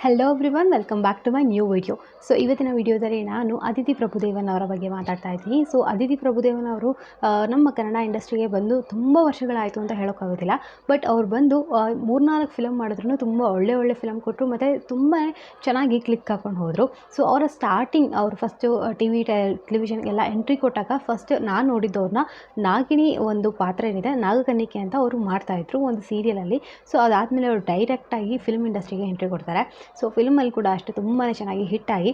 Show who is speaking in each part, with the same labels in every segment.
Speaker 1: Hello everyone, welcome back to my new video. So ಇವತ್ತಿನ ವಿಡಿಯೋದಲ್ಲಿ ನಾನು ಅದಿತಿ ಪ್ರಭುದೇವನ್ ಅವರ ಬಗ್ಗೆ ಮಾತಾಡ್ತಾ ಇದ್ದೀನಿ. ಸೊ ಅದಿತಿ ಪ್ರಭುದೇವನ್ ಅವರು ನಮ್ಮ ಕನ್ನಡ ಇಂಡಸ್ಟ್ರಿಗೆ ಬಂದು ತುಂಬ ವರ್ಷಗಳಾಯಿತು ಅಂತ ಹೇಳೋಕ್ಕಾಗೋದಿಲ್ಲ. ಬಟ್ ಅವ್ರು ಬಂದು 3-4 ಫಿಲಮ್ ಮಾಡಿದ್ರು ತುಂಬ ಒಳ್ಳೆ ಫಿಲಮ್ ಕೊಟ್ಟರು ಮತ್ತು ತುಂಬಾ ಚೆನ್ನಾಗಿ ಕ್ಲಿಕ್ ಹಾಕೊಂಡು ಹೋದರು. ಸೊ ಅವರ ಸ್ಟಾರ್ಟಿಂಗ್ ಅವರು ಫಸ್ಟು ಟೆಲಿವಿಷನ್ಗೆಲ್ಲ ಎಂಟ್ರಿ ಕೊಟ್ಟಾಗ ಫಸ್ಟ್ ನಾನು ನೋಡಿದ್ದವ್ರನ್ನ ನಾಗಿಣಿ ಒಂದು ಪಾತ್ರ ಏನಿದೆ ನಾಗಕನ್ನಿಕೆ ಅಂತ ಅವರು ಮಾಡ್ತಾಯಿದ್ರು ಒಂದು ಸೀರಿಯಲಲ್ಲಿ. ಸೊ ಅದಾದಮೇಲೆ ಅವರು ಡೈರೆಕ್ಟಾಗಿ ಫಿಲ್ಮ್ ಇಂಡಸ್ಟ್ರಿಗೆ ಎಂಟ್ರಿ ಕೊಡ್ತಾರೆ. ಸೊ ಫಿಲ್ಮಲ್ಲಿ ಕೂಡ ಅಷ್ಟೇ ತುಂಬಾ ಚೆನ್ನಾಗಿ ಹಿಟ್ಟಾಗಿ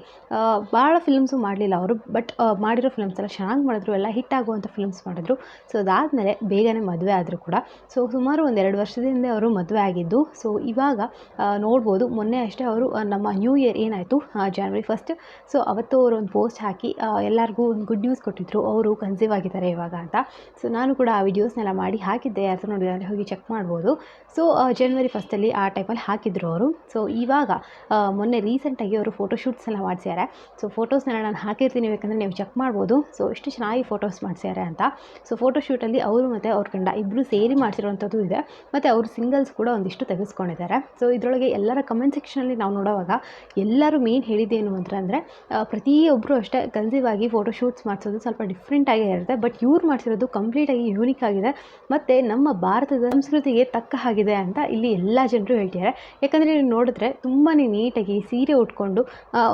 Speaker 1: ಭಾಳ ಫಿಲ್ಮ್ಸು ಮಾಡಲಿಲ್ಲ ಅವರು, ಬಟ್ ಮಾಡಿರೋ ಫಿಲ್ಮ್ಸ್ ಎಲ್ಲ ಚೆನ್ನಾಗಿ ಮಾಡಿದ್ರು, ಎಲ್ಲ ಹಿಟ್ ಆಗುವಂಥ ಫಿಲ್ಮ್ಸ್ ಮಾಡಿದ್ರು. ಸೊ ಅದಾದಮೇಲೆ ಬೇಗನೆ ಮದುವೆ ಆದರೂ ಕೂಡ. ಸೊ ಸುಮಾರು ಒಂದು 2 ವರ್ಷದ ಹಿಂದೆ ಅವರು ಮದುವೆ ಆಗಿದ್ದು. ಸೊ ಇವಾಗ ನೋಡ್ಬೋದು, ಮೊನ್ನೆ ಅಷ್ಟೇ ಅವರು ನಮ್ಮ ನ್ಯೂ ಇಯರ್ ಏನಾಯಿತು January 1st. ಸೊ ಅವತ್ತು ಅವರು ಒಂದು ಪೋಸ್ಟ್ ಹಾಕಿ ಎಲ್ಲರಿಗೂ ಒಂದು ಗುಡ್ ನ್ಯೂಸ್ ಕೊಟ್ಟಿದ್ರು, ಅವರು ಕನ್ಸೀವ್ ಆಗಿದ್ದಾರೆ ಇವಾಗ ಅಂತ. ಸೊ ನಾನು ಕೂಡ ಆ ವಿಡಿಯೋಸ್ನೆಲ್ಲ ಮಾಡಿ ಹಾಕಿದ್ದೆ, ಯಾರು ನೋಡಿದರೆ ಹೋಗಿ ಚೆಕ್ ಮಾಡ್ಬೋದು. ಸೊ January 1st ಆ ಟೈಮಲ್ಲಿ ಹಾಕಿದ್ರು ಅವರು. ಸೊ ಇವಾಗ ಮೊನ್ನೆ ರೀಸೆಂಟಾಗಿ ಅವರು ಫೋಟೋಶೂಟ್ಸ್ ಎಲ್ಲ ಮಾಡಿಸಿದ್ದಾರೆ. ಸೊ ಫೋಟೋಸ್ನೆಲ್ಲ ನಾನು ಹಾಕಿರ್ತೀನಿ, ಬೇಕಂದರೆ ನೀವು ಚೆಕ್ ಮಾಡ್ಬೋದು. ಸೊ ಎಷ್ಟು ಚೆನ್ನಾಗಿ ಫೋಟೋಸ್ ಮಾಡಿಸಿದ್ದಾರೆ ಅಂತ. ಸೊ ಫೋಟೋಶೂಟಲ್ಲಿ ಅವರು ಮತ್ತು ಅವ್ರ ಗಂಡ ಇಬ್ಬರು ಸೇರಿ ಮಾಡಿಸಿರುವಂಥದ್ದು ಇದೆ, ಮತ್ತು ಅವರು ಸಿಂಗಲ್ಸ್ ಕೂಡ ಒಂದಿಷ್ಟು ತೆಗೆಸ್ಕೊಂಡಿದ್ದಾರೆ. ಸೊ ಇದರೊಳಗೆ ಎಲ್ಲರ ಕಮೆಂಟ್ ಸೆಕ್ಷನಲ್ಲಿ ನಾವು ನೋಡೋವಾಗ ಎಲ್ಲರೂ ಮೇನ್ ಹೇಳಿದ್ದೇನು ಅಂತಂದರೆ ಪ್ರತಿಯೊಬ್ಬರು ಅಷ್ಟೇ ಕನ್ಸೀವ್ ಆಗಿ ಫೋಟೋಶೂಟ್ಸ್ ಮಾಡಿಸೋದು ಸ್ವಲ್ಪ ಡಿಫ್ರೆಂಟಾಗೇ ಇರುತ್ತೆ, ಬಟ್ ಇವ್ರು ಮಾಡಿಸಿರೋದು ಕಂಪ್ಲೀಟಾಗಿ ಯೂನಿಕ್ ಆಗಿದೆ ಮತ್ತು ನಮ್ಮ ಭಾರತದ ಸಂಸ್ಕೃತಿಗೆ ತಕ್ಕ ಹಾಗಿದೆ ಅಂತ ಇಲ್ಲಿ ಎಲ್ಲ ಜನರು ಹೇಳ್ತಿದ್ದಾರೆ. ಯಾಕಂದರೆ ನೀವು ನೋಡಿದ್ರೆ ತುಂಬಾ ನೀಟಾಗಿ ಸೀರೆ ಉಟ್ಕೊಂಡು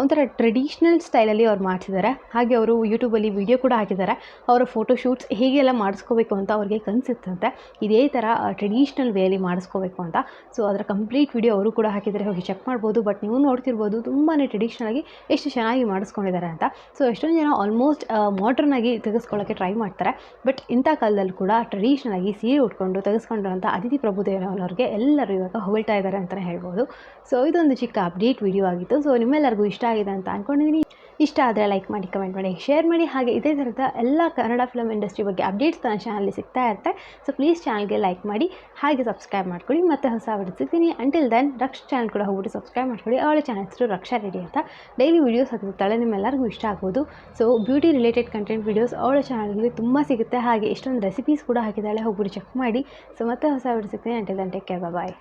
Speaker 1: ಒಂಥರ ಟ್ರೆಡಿಷ್ನಲ್ ಸ್ಟೈಲಲ್ಲಿ ಅವ್ರು ಮಾಡಿಸಿದ್ದಾರೆ. ಹಾಗೆ ಅವರು ಯೂಟ್ಯೂಬಲ್ಲಿ ವಿಡಿಯೋ ಕೂಡ ಹಾಕಿದ್ದಾರೆ, ಅವರ ಫೋಟೋಶೂಟ್ಸ್ ಹೇಗೆಲ್ಲ ಮಾಡಿಸ್ಕೋಬೇಕು ಅಂತ ಅವ್ರಿಗೆ ಕನಸಿತ್ತಂತೆ, ಇದೇ ಥರ ಟ್ರೆಡಿಷ್ನಲ್ ವೇಯಲ್ಲಿ ಮಾಡಿಸ್ಕೋಬೇಕು ಅಂತ. ಸೊ ಅದರ ಕಂಪ್ಲೀಟ್ ವಿಡಿಯೋ ಅವರು ಕೂಡ ಹಾಕಿದರೆ ಹೋಗಿ ಚೆಕ್ ಮಾಡ್ಬೋದು. ಬಟ್ ನೀವು ನೋಡ್ತಿರ್ಬೋದು ತುಂಬಾ ಟ್ರೆಡಿಷ್ನಲಾಗಿ ಎಷ್ಟು ಚೆನ್ನಾಗಿ ಮಾಡಿಸ್ಕೊಂಡಿದ್ದಾರೆ ಅಂತ. ಸೊ ಎಷ್ಟೊಂದು ಜನ ಆಲ್ಮೋಸ್ಟ್ ಮಾಡ್ರನ್ನಾಗಿ ತೆಗೆಸ್ಕೊಳ್ಳೋಕ್ಕೆ ಟ್ರೈ ಮಾಡ್ತಾರೆ, ಬಟ್ ಇಂಥ ಕಾಲದಲ್ಲಿ ಕೂಡ ಟ್ರೆಡಿಷ್ನಲಾಗಿ ಸೀರೆ ಉಟ್ಕೊಂಡು ತೆಗೆಸ್ಕೊಂಡಿರೋಂಥ ಅದಿತಿ ಪ್ರಭುದೇವನ್ ಅವ್ರಿಗೆ ಎಲ್ಲರೂ ಇವಾಗ ಹೊಗಳ್ತಾ ಇದ್ದಾರೆ ಅಂತಲೇ ಹೇಳ್ಬೋದು. ಸೊ ಇದೊಂದು ಚಿಕ್ಕ ಅಪ್ಡೇಟ್ ವಿಡಿಯೋ ಆಗಿತ್ತು. ಸೊ ನಿಮ್ಮೆಲ್ಲರಿಗೂ ಇಷ್ಟ ಆಗಿದೆ ಅಂತ ಅಂದ್ಕೊಂಡಿದ್ದೀನಿ. ಇಷ್ಟ ಆದರೆ ಲೈಕ್ ಮಾಡಿ, ಕಮೆಂಟ್ ಮಾಡಿ, ಶೇರ್ ಮಾಡಿ. ಹಾಗೆ ಇದೇ ಥರದ ಎಲ್ಲ ಕನ್ನಡ ಫಿಲಮ್ ಇಂಡಸ್ಟ್ರಿ ಬಗ್ಗೆ ಅಪ್ಡೇಟ್ಸ್ ನನ್ನ ಚಾನಲಲ್ಲಿ ಸಿಗ್ತಾ ಇರುತ್ತೆ. ಸೊ ಪ್ಲೀಸ್ ಚಾನಲ್ಗೆ ಲೈಕ್ ಮಾಡಿ, ಹಾಗೆ ಸಬ್ಸ್ಕ್ರೈಬ್ ಮಾಡ್ಕೊಳ್ಳಿ. ಮತ್ತೆ ಹೊಸ ವಿಡಿಯೋ ಸಿಗ್ತೀನಿ. ಅಂಟಿಲ್ ದೆನ್ ರಕ್ಷ ಚಾನಲ್ ಕೂಡ ಹೋಗ್ಬಿಟ್ಟು ಸಬ್ಸ್ಕ್ರೈಬ್ ಮಾಡ್ಕೊಳ್ಳಿ. ಅವಳ ಚಾನಲ್ ಹೆಸರು ರಕ್ಷಾ ರೆಡ್ಡಿ ಅಂತ. ಡೈಲಿ ವೀಡಿಯೋಸ್ ಹಾಕಿರ್ತಾಳೆ, ನಿಮ್ಮೆಲ್ಲರಿಗೂ ಇಷ್ಟ ಆಗ್ಬೋದು. So beauty related content videos ಅವಳ ಚಾನಲ್ಗೆ ತುಂಬ ಸಿಗುತ್ತೆ. ಹಾಗೆ ಎಷ್ಟೊಂದು ರೆಸಿಪೀಸ್ ಕೂಡ ಹಾಕಿದ್ದಾಳೆ, ಹೋಗ್ಬಿಟ್ಟು ಚೆಕ್ ಮಾಡಿ. ಸೊ ಮತ್ತೆ ಹೊಸ ವಿಡಿಯೋ ಸಿಗ್ತೀನಿ. ಅಂಟಿಲ್ ದೆನ್ ಟೇಕ್ ಕೇರ್, ಬಾಯ್.